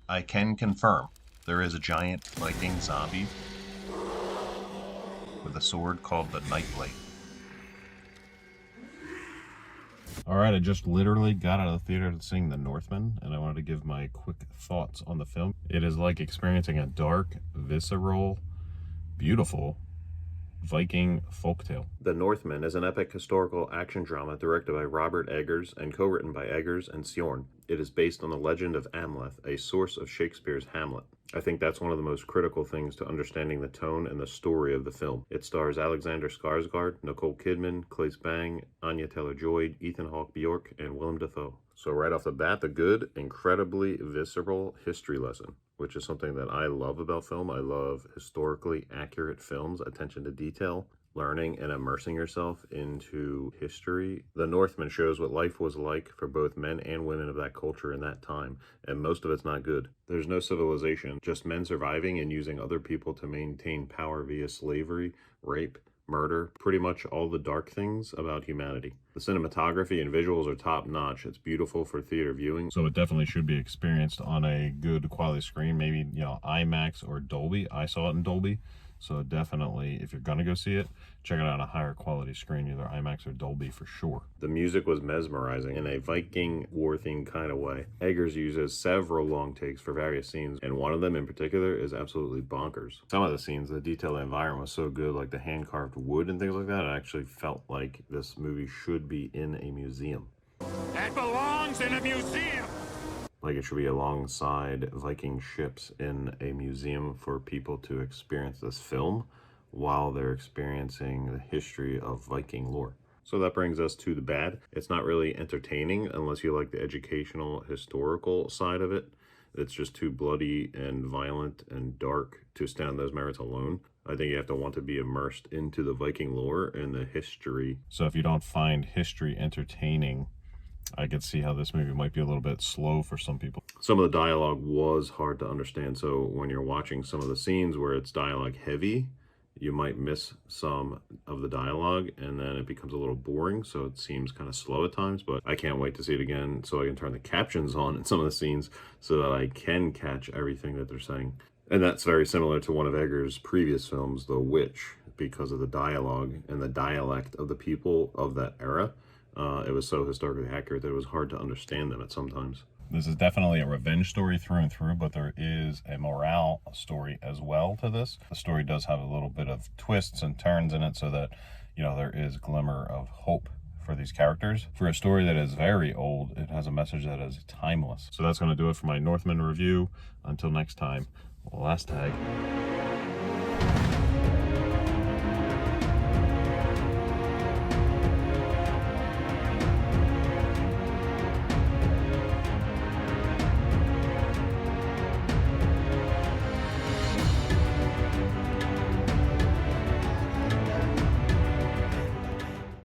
I can confirm there is a giant Viking zombie with a sword called the Nightblade. All right, I just literally got out of the theater to seeing The Northman, and I wanted to give my quick thoughts on the film. It is like experiencing a dark, visceral, beautiful Viking folktale. The Northman is an epic historical action drama directed by Robert Eggers and co-written by Eggers and Sjorn. It is based on the legend of Amleth, a source of Shakespeare's Hamlet. I think that's one of the most critical things to understanding the tone and the story of the film. It stars Alexander Skarsgård, Nicole Kidman, Claes Bang, Anya Taylor-Joy, Ethan Hawke Bjork, and Willem Dafoe. So right off the bat, the good, incredibly visceral history lesson, which is something that I love about film. I love historically accurate films, attention to detail, learning and immersing yourself into history. The Northman shows what life was like for both men and women of that culture in that time, and most of it's not good. There's no civilization, just men surviving and using other people to maintain power via slavery, rape, murder, pretty much all the dark things about humanity. The cinematography and visuals are top notch. It's beautiful for theater viewing. So it definitely should be experienced on a good quality screen, maybe, IMAX or Dolby. I saw it in Dolby. So definitely, if you're gonna go see it, check it out on a higher quality screen, either IMAX or Dolby for sure. The music was mesmerizing in a Viking war themed kind of way. Eggers uses several long takes for various scenes, and one of them in particular is absolutely bonkers. Some of the scenes, the detailed environment was so good, like the hand-carved wood and things like that, it actually felt like this movie should be in a museum. That belongs in a museum! Like it should be alongside Viking ships in a museum for people to experience this film while they're experiencing the history of Viking lore. So that brings us to the bad. It's not really entertaining unless you like the educational, historical side of it. It's just too bloody and violent and dark to stand on those merits alone. I think you have to want to be immersed into the Viking lore and the history. So if you don't find history entertaining, I could see how this movie might be a little bit slow for some people. Some of the dialogue was hard to understand, so when you're watching some of the scenes where it's dialogue heavy, you might miss some of the dialogue, and then it becomes a little boring, so it seems kind of slow at times, but I can't wait to see it again so I can turn the captions on in some of the scenes so that I can catch everything that they're saying. And that's very similar to one of Eggers' previous films, The Witch, because of the dialogue and the dialect of the people of that era. It was so historically accurate that it was hard to understand them at sometimes. This is definitely a revenge story through and through, but there is a morale story as well to this. The story does have a little bit of twists and turns in it so that, there is glimmer of hope for these characters. For a story that is very old, it has a message that is timeless. So that's going to do it for my Northman review. Until next time, last tag.